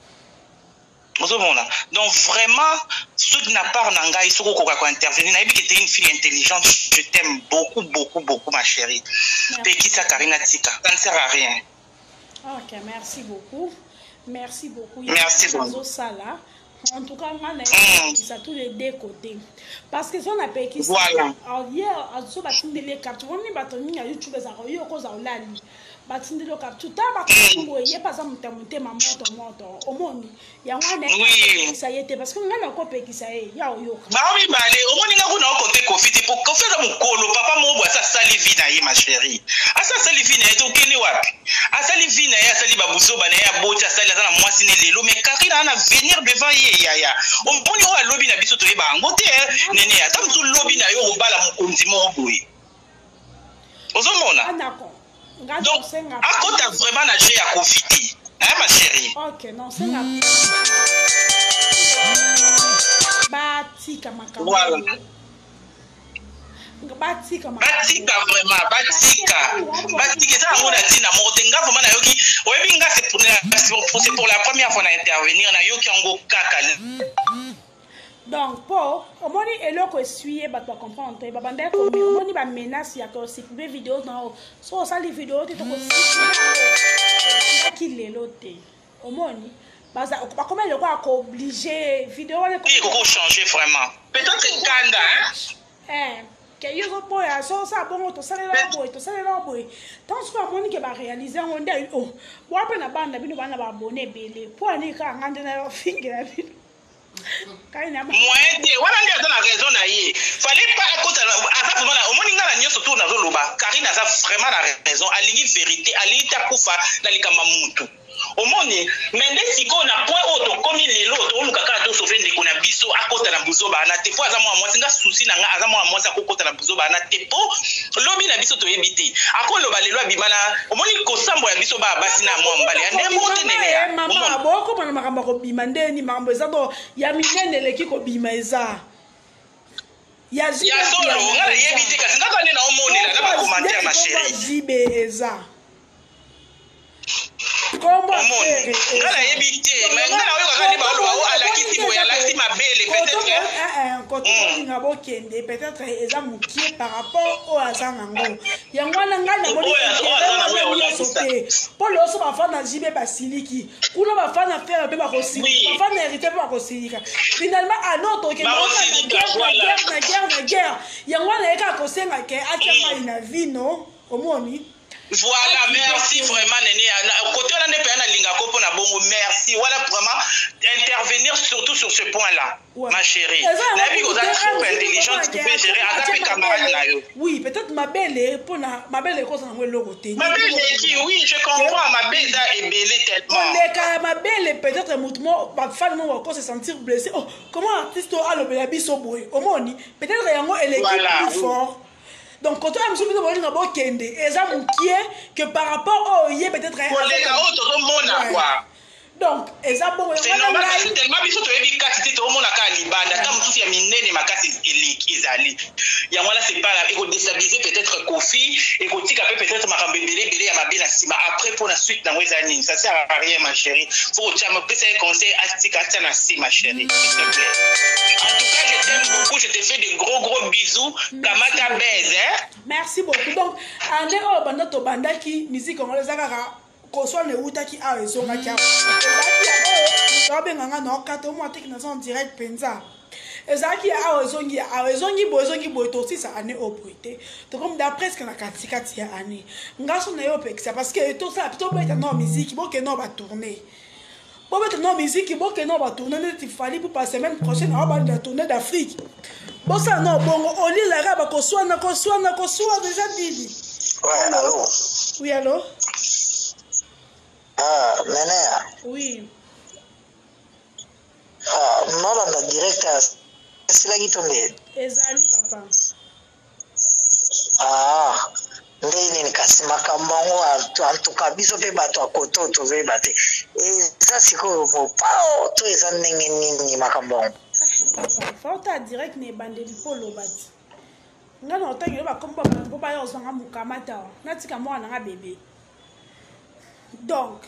Donc vraiment, ceux qui n'ont pas d'angai, ceux qui ont intervenir, tu es une fille intelligente, je t'aime beaucoup, beaucoup, beaucoup, ma chérie. Pekisa Karine Tika, ça ne sert à rien. Ok, merci beaucoup. Merci beaucoup. Merci beaucoup. En tout cas, on a tous les deux côtés. Parce que si on a Pekisa, hier, on a les captures, on a battu YouTube, on a batindi lo cap tout à il y a pas ça monter ma moto omoni ya ngane ça y était parce que ngana ko Pekisa ya yo ba oui balé omoni nga kuna ko te Kofi pour ko feza mukolo papa mo bwa sa sali vina ye ma chérie asa sali vina ye to kene wapi asali vina ye asali babuzo bana ya boti asali azana mwasi ne lelo mais Karine ana venir devant ye ya omoni o lobby na biso to ye bango te nene ya tamzu lobby na yo obala mukonzi mo boye ozomona d'accord. Donc, à quoi t'as vraiment nagé à Kofi, hein, ma chérie? Ok, non, c'est la... Batika, ma camarade. Voilà. Batika vraiment, Batika, ça on a dit na motenga vraiment na yoki. Oebinga c'est pour la première fois à intervenir na yoki ngo kaka. Donc, pour au moins eloko essuyer ba to comprendre ba bande ko au moins ba menace ya ko sikbe vidéo dans so ça les vidéos te ko sikbe ki lelote au moins ba comment le quoi obligé vidéo le ko changer vraiment peut-être kanda que yo ko ya so ça bon to sala boy tant que moi que ba réaliser on dit oh bo apena banda bino bana ba abonné belé pour ani ka ngande na finger moyen te wana nde aza na raison na ye fallait pas akota aza vraiment au moins ngala nyoso to na zoloba Karine aza vraiment na raison alingi vérité alingi takufa na likamba mutu omoni mende siko na point auto komi lelo to luka ka to sauver ndeko na biso akota na buzoba na te po aza mwa mwasi nga souci na nga aza mwa mwasi akota na buzoba na te po lobi na biso to yebite akoloba lelo abimana omoni kosambo ya biso ba basi na mwa mbali ande monte nene ya mama boko bana makamba ko bima ndeni makambo eza to ya minene leki ko bima eza ya solo ngala yebite kasi ngaka nena omonela na ba commentaire ma chérie jibe eza Comment faire? Ngala yebite, mais ngala oyo kaka ba lo ala kiti boya la kiti mabele peut-être. Quand on a bokende peut-être eza mukie par rapport au azanango. Yangwana ngana boli Paul oso bafana jibe basiliki. Kuna bafana faire be bakosili. Bafana hérité ba kosilika. Finalement à notre guerre. Yangwana eka kosenga ke atia ina vino omoni. Voilà, merci vraiment Néné. Côté on a pas na linga ko pona bongo merci. Voilà vraiment intervenir surtout sur ce point-là, ma chérie. La vie vous êtes trop intelligente pour gérer avec camarade là yo. Oui, peut-être ma belle pona ma belle ko ça ngwe côté. Ma belle qui oui, je comprends ma belle est belle tellement. Les cas ma belle peut-être mutumo ba fan mo ko se sentir blessé. Oh, comment artiste a le bela biso boy. Omoni, peut-être yango elle est plus fort. Donc quand on a mis le bon kende, exemple qui est que par rapport au yé peut-être donc exemple c'est normal parce que tellement biso to yebi kati to mona ka libanda ta mutu ya minene makati ezali ya ngwana c'est pas et ko déstabiliser peut-être Kofi et ko tika peut-être makambe belé ya mabina sima après pour la suite dans wezani ça sert à rien ma chérie faut que tu me pèse un conseil astika na si ma chérie s'il te plaît. En tout cas je t'aime beaucoup, je te fais de gros bisous kamata baise hein. Merci beaucoup. Donc ande o banda to banda ki musique congolaise kaka ko so ne utaki a ezonga kya nganga no kato mo atiki na son direct penza ezaki a ezongi boy to si ça année oprété to comme d'après ce que na katikati ya année ngaso na yo pekisa parce que to ça plutôt beta no musique bo que no va tourner bo beta no musique bo que no va tourner il fallait pour la semaine prochaine on va la tournée d'Afrique bo ça non bongo oli la raba ko soana déjà dit. Ouais, allô. Oui, allô. Ah, Néné. Oui. Ah, non, la direct, c'est là qui tombe. Ezali, papa. Ah, ndeni nikasema kambango antuka biso pe bato akoto tozeba te. Eza siko pao to eza ndenge nini makambango. Papa, fauta direct ne bandeli polo bati. Ngana otangi ba komba ba ba yo zonga mukamata. Natika mwana nga bébé. Donc,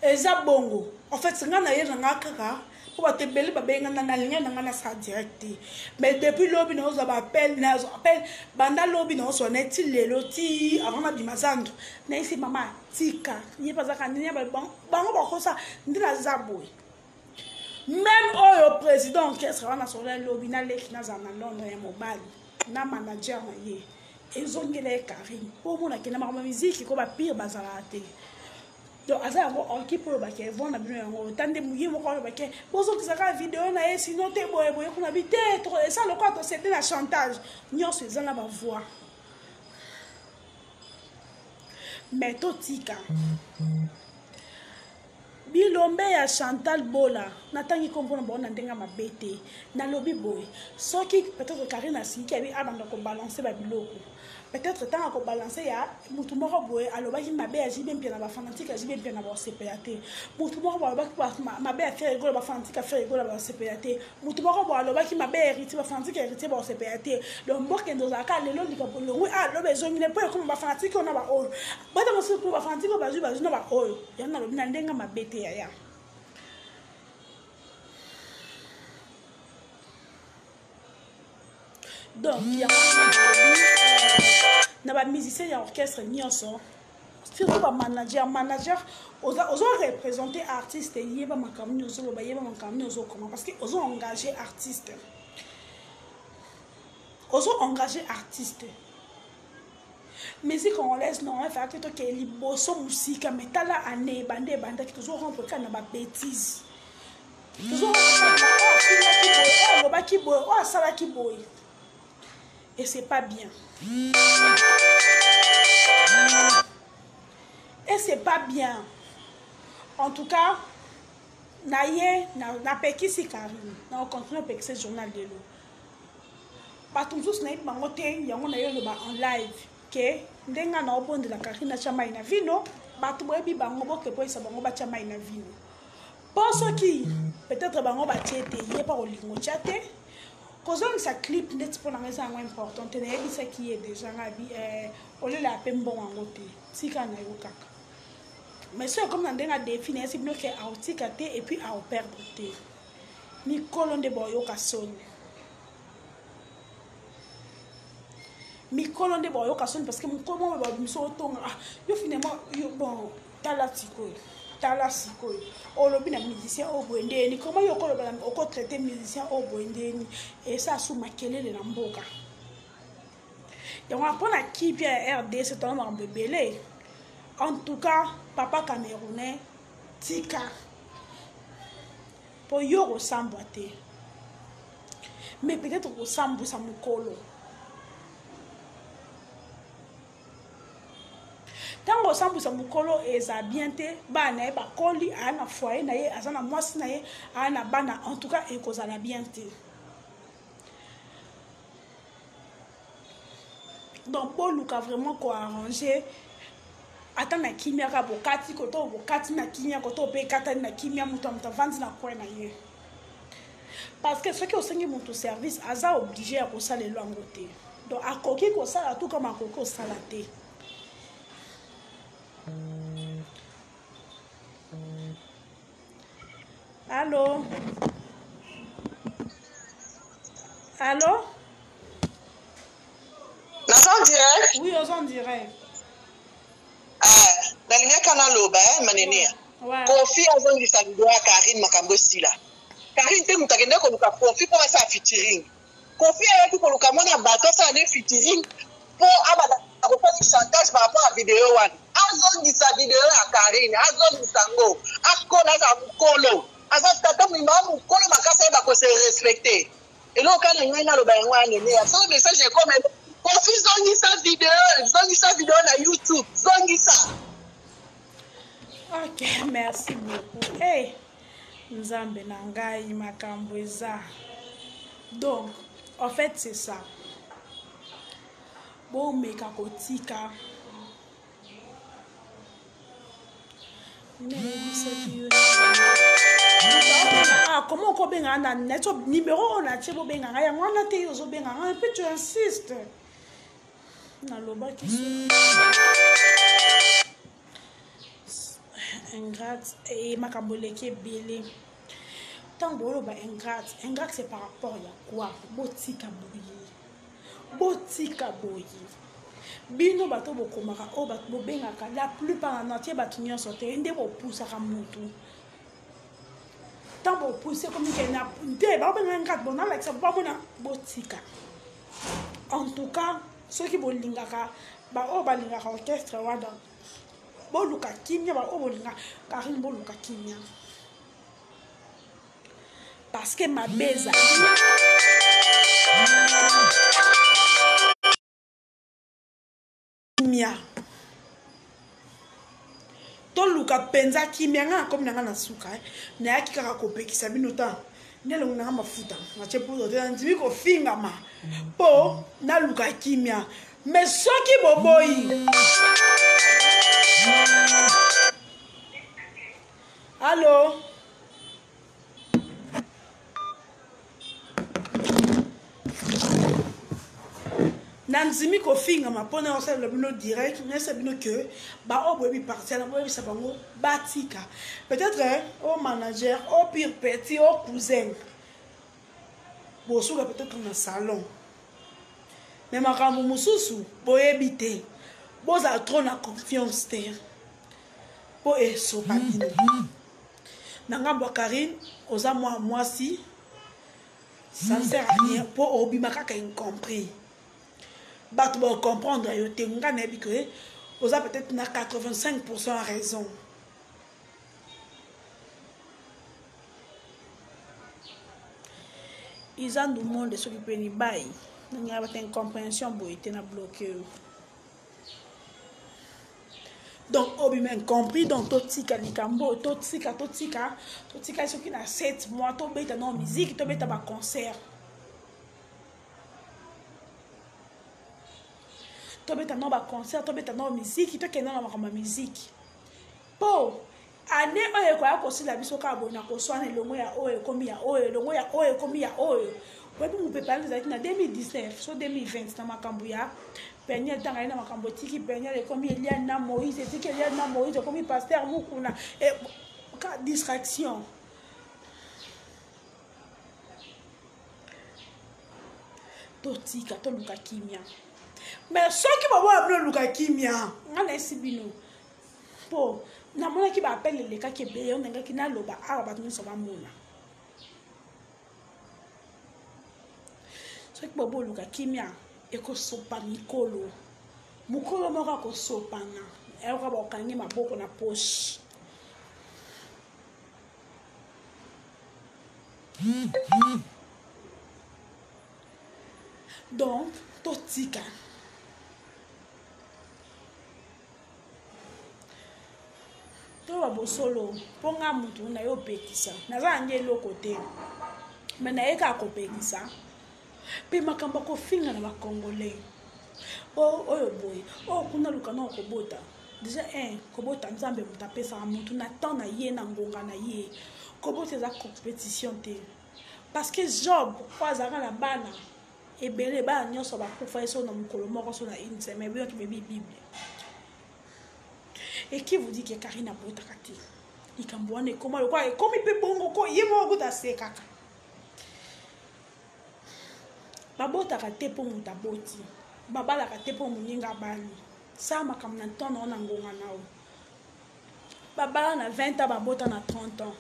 eza bongo. En fait, c'est ngana yena ngakaka pour ba tebeli ba benga na ligne na ngana sa direct. Mais depuis lobi na ozo ba appel banda lobi na ozo neti lelo ti avant na bimazando. Na isi mama tika. Ye paza kanini ba bango ba kosa ndila zaboy. Même au président qui sera na sur lobi na leki na za na Londres ya mobile na manager na ye. Ezongele Karim pour mon akena ma musique ko ba pire bazala te. Donc asa ngo équipe pour ba ke vont na bino yango tande muyi mo ko ba ke bozo kisaka vidéo na ye sinon te boye ko na bité trop et ça le quoi c'était la chantage nyonso ezana ba voix mais totika bilombe ya Chantal Bola natangi kombo na bona ndenga mabete na lobi boy soki peut-être Karina si ki abi abanda ko balancer ba biloko peut-être tant ko balancer ya mutu moko boy alobaki mabe ya jibe mpia na ba fanatique ya jibe mpia na ba CPAT mutu moko boy alobaki mabe ya faire ego ba fanatique faire ego ba CPAT mutu moko boy alobaki mabe ya héritier ba fanatique héritier ba CPAT donc mboke ndo za ka lelo ndika bolongo lobe zongine po ko ba fanatique ona ba oyo bata mo se ko ba fanatique ba ju na ba oyo yana lobi na ndenga mabete ya donc il y a na ba musicien ya orchestre nyonso surtout ba manager ozo représenter artiste yeba makamni ozo ba yeba makamni ozo comment parce que ozo engager artiste musique congolaise non en fait que li bosso musique mais tala année bande qui toujours rompre kana ba bêtise toujours boy et c'est pas bien. Et c'est pas bien. En tout cas, na pekisi Karim. Na on continue avec ce journal de l'eau. Pas tout tous na bangote yango na yo en live que ndenga na obonde la Karim na chama ina vino, batu boyebi bango boke po isa bango ba chama ina vino. Pense qui peut-être bango ba tiete yé pas olingo chate. Quand ça clip net pour la raison importante ne yebi ça qui est déjà ngabi ole la pembo ngote sika na yo kaka mais c'est comme dans un définir si bloqué à otikate et puis à perdre té mikolo nde boyo kasoni mikolo nde boyo kasoni parce que mon comment ba biso tonga yo finalement yo bon tala sikoy olobi na musicien o boendeni comment yo kolo ba oko traiter musicien o boendeni et ça sous makelele na mboka donc après la qui bien RD c'est un homme bébé. En tout cas, papa camerounais, tika. Pour yo ressemble. Mais peut-être ressemble à mon colo. Tant ressemble à mon colo et ça bien te, bah na ba coli à na foyer na ye, à na moisi na ye, à na bana. En tout cas, et cause à la bien te. Donc pour Luka vraiment quoi arranger. Ata na kimia ka bokati koto bokati na kimia koto pe kata na kimia muto mtavanzi na kwa na ye parce que ceux qui osengi muto service aza obligé à kosala le langote donc akoki kosala tout comme akoki kosala te allô Nazo direct? Oui, on direct. Nalingaka na loba manenia. Kofi azongisa video ya Karine makambo sila. Karine te mutakende ko luka Kofi po sa featuring. Kofi ayaki ko luka mona bato sa ne featuring po abada ko fa chantage par rapport à vidéo wan. Azongisa video ya Karine, azongisa ngo. Akola za mukolo. Azatata mimba mukolo makasa ba ko se respecter. Et là quand ngai na loba ngwane ne. So message est comme Kofi zongisa video na YouTube. Zongisa. Ok, merci beaucoup. Hey, Nzambe Nangai Makambweza. Donc, en fait, c'est ça. Bon, meka kotika. Ah, comment on peut benga na net numéro on a tchebo benga ya ngwana te yozo benga et puis tu insistes. Na loba qui ingrate et makamboleke belé tant bolo ba ingrate c'est par rapport ya quoi botika boyi bino bato bokomaka o bato bobengaka la plupart en entier bato nyonso te nde bopusaka mutu tant bopuse comme na nde babenga ingrate bon na like ça pas bona botika en tout cas ceux qui bolingaka ba o balingaka orchestre wada boluka kimia ba obolinga Karine boluka kimia parce que ma beza kimia to luka penza kimia nga comme nanga na suka na yaki kaka kopekisa bino ta nelo nanga mafuta na chepo do ndimi ko finga ma po na luka kimia mais soki boboyi allô nanzimi ko finga ma pona osel le bino direct mais c'est bino que ba o bobi partir na bobi sabango batika peut-être au manager au pire petit au cousin bo souka peut-être na salon mais makambo mususu boyebi te boza trop na confiance te po eso babino nangamba Karine oza moi si ça ne sert à rien po obimaka ka incompris bato ba comprendre yo te ngana bi que oza peut-être na 85% raison ils ont du monde de s'occuper ni bail il y a une incompréhension boité na bloqué donc obi men compris donc totika likambo totika ce qui na 7 mois to beta na musique to beta ba concert to beta na ba concert to beta na musique to kena na ma musique po ane oyo kwa ko sila biso ka bona ko swana longo ya oyo komi ya oyo longo ya oyo komi ya oyo webi mu pepale za na 2019 so 2020 na makambu ya Peniel tanga na makambo tiki Peniel comme Eliana Moïse et tiki Eliana Moïse comme pasteur Mukuna et distraction. Totika to luka kimia. Mais ceux qui vont appeler luka kimia, on a sibino. Po na mona ki ba appelle les cas qui be on nga ki na loba araba tuni so ba mona. Ceux qui vont luka kimia et ko sopa mikolo. Mukolo moko ko sopa na. E ko ba kangi maboko na poche. Donc, totika. Toba bosolo, ponga mutu na yo pekisa. Naza anje lokote. Mais na eka ko pekisa. Pe makamba ko finga na bakongolais. Oyo boy. Kuna luka na ko bota. Déjà ko bota nzambe mutapesa mutu na temps na ye na ngonga na ye. Ko bota za compétition te. Parce que Job, kwa zaka na bana. Et belé ba nyonso ba kufa eso na mukolo moko so na une semaine bien tu bibi Bible. Et qui vous dit que Karina bota kati? Ikambwane comment le quoi et comme il peut bongo ko yemo buta se kaka. Ba bota kate po muta boti. Baba la kate po muninga bali. Ça ma kam na ton na ngonga nao. Baba na 20 ans ba bota na 30 ans.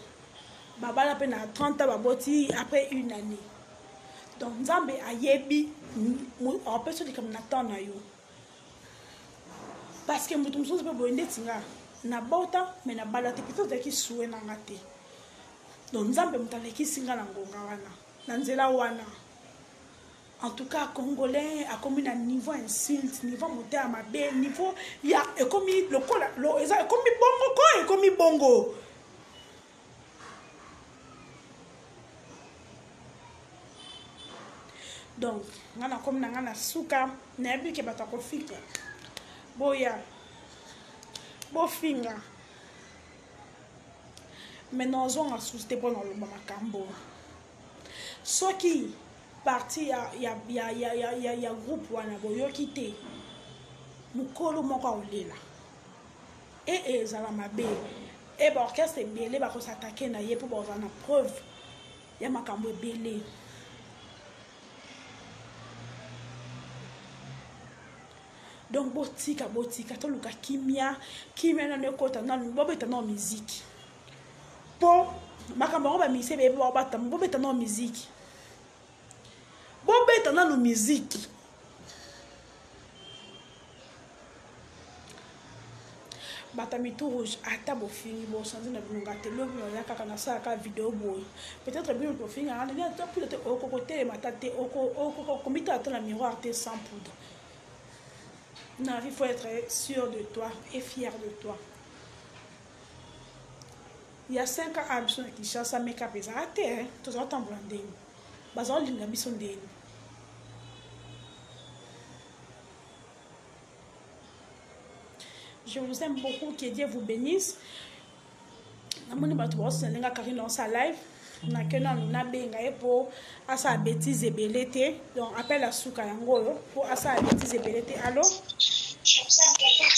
Baba la pe na 30 ans ba boti après une année. Donc Nzambe ayebi en personne comme Nathan na yo. Parce que mutu mususu pe boende tinga na bota mais na balate peut-être ki soué na ngate. Donc Nzambe mutale ki singa na ngonga wana. Na nzela wana. En tout cas congolais a comme un niveau insulte, niveau monté à ma belle, niveau il y a comme le cola, comme bongo quoi et comme bongo. Donc, ngana comme ngana suka na bi ke bata ko fika. Boya. Bo finga. Mais nous on a susté pour le makambo. Ce qui parti ya groupe wana boyo kité. Mukolo moko olela. Et zala mabe. Et ba orchestre belé ba ko s'attaquer na ye pour ba na preuve. Ya makambo belé. Donc botika to luka kimia na nekota na bobeta na musique. Po makambo ba mise be ba bata bobeta na musique. Bobeta na no musique. Bata mitu rouge ata bo fini bo sanzi na bunga te lo ya kaka na sa ka vidéo boy. Peut-être bien to fini ana ni ta plus te oko côté matate oko komita ta la miroir te sans poudre. Non, il faut être sûr de toi et fier de toi. Il y a 5 ans à Abidjan qui chasse à make-up et ça a été, tout ça en blindé. Bazar l'inga bisondé. Je vous aime beaucoup, que Dieu vous bénisse. Namoni batu boss linga Karine dans sa live. Na kena na benga pour asa bêtise et belete. Donc appelle à Souka yango pour asa bêtise et belete. Allô?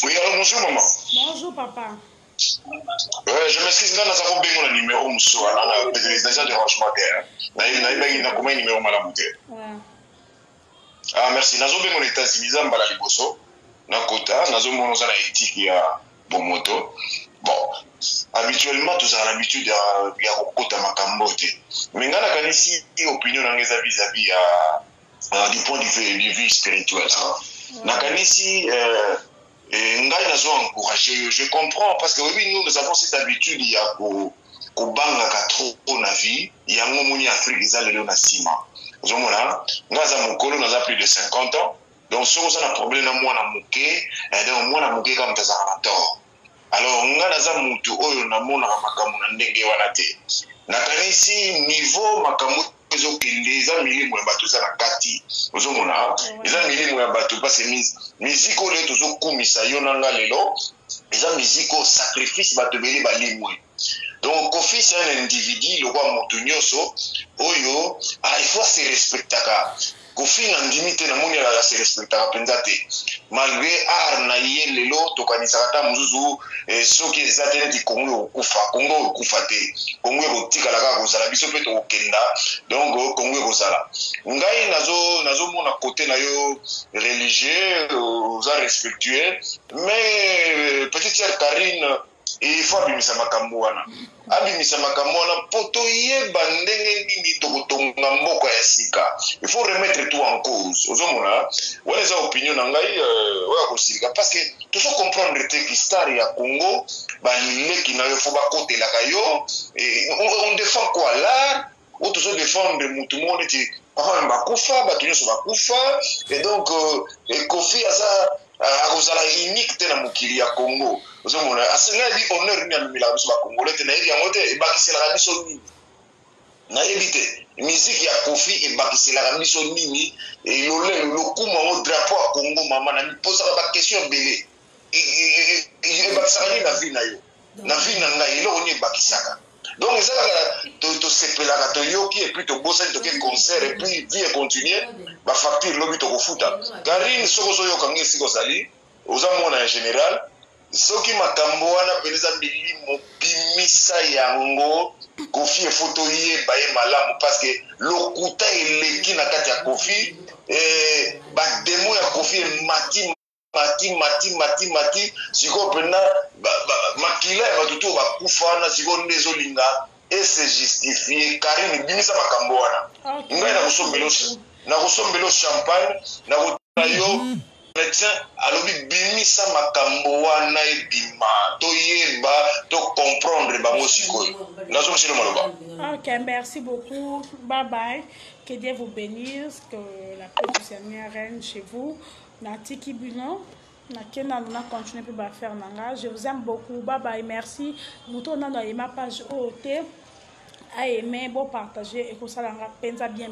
Oui, alors bonjour maman. Bonjour papa. Je m'excuse, là, nous avons besoin d'un numéro, monsieur. On a déjà dérangement derrière. Nous avons besoin d'un numéro, madame. Ah, merci. Nous avons besoin d'un États-Unis, nous avons besoin d'un Bosso. Nous avons besoin d'un éthique qui a bon moto. Bon, habituellement, nous avons l'habitude de Rokota Makambote. Mais nous avons ici une opinion vis-à-vis du point de vue spirituel. Nous avons ici. Je comprends parce que oui, nous avons cette habitude il y a au banga trop na vie il y a un moment Afrique ils allaient na ciment nous avons plus de 50 ans donc si on a un problème na moi na muke donc moi na muke comme ça na tort alors ngaza mutu oyo na mona makamu na ndenge wana te na kanisi niveau makamu ezo kende za milimo ya bato za na kati ozomona eza milimo ya bato parce musique ole tozo kumisa yo nanga lelo eza musique au sacrifice bato beli balimwe donc Kofi c'est un individu le roi moto nyonso oyo il faut se respectaka Kofi na ndimi te na moni ala se respectaka penza te malgré art na ye lelo tokanisaka ta mosusu soki eza te neti kongo okufa te kongo ekotikala kaka kozala biso mpe tokokenda donc kongo ekozala ngai nazomona kote na yo religieux oza respectueux mais petite sœur Karine il faut abimisa makambo wana mpo toyeba ndenge nini tokotonga mboka ya sika il faut remettre tout en cause ozomona wana eza opinion na ngai oyo kosilika parce que tozo comprendre te histoire ya Congo baleki na yo fo bakotelaka yo on défend quoi l'art ou tozo défendre mutu moko neti bakufa bato nyonso bakufa et donc Kofi akozala unique te na mokili ya Congo ozomona asenga di honneur nini alumelaka biso bakongole te nayebi yango te ebakiselaka biso nini nayebi te musique ya Kofi ebakiselaka biso nini elolelo lokumu yango drapeau ya Congo mama na miposaka baquestion ebele ebakisaka nini na vie na yo na vie na ngai eloko nini ebakisaka donc eza kaka tosepelaka toyoki et puis tobosani toke concert et puis vie econtinue bafacture lobi tokofuta Karine soko ozoyoka ngai esika ozali oza mwana ya général soki makambo wana peneza milimo bimisa yango Kofi efoto yeba ye malamu parce que lokuta eleki na kati ya Kofi bademo ya Kofi emati sikoyo mpena makila ya bato to bakufa wana sikoyo nde ezolinga ese justifie Karine bimisa makambo wana ngai nakosombelo champagne nakotuna yo médecin alobi bimisa makambo wana ebima toyeba tocomprendre bango sikoyo nazo monsieur le maloba. Ok, merci beaucoup, bye bye, que Dieu vous bénisse, que la paix du Seigneur règne chez vous. Natiki Buno, Nakena Nuna continue pour faire nanga. Je vous aime beaucoup, bye bye, merci. Mouton dans ma page OT, à aimer, bon partager et que ça l'enra pensa bien.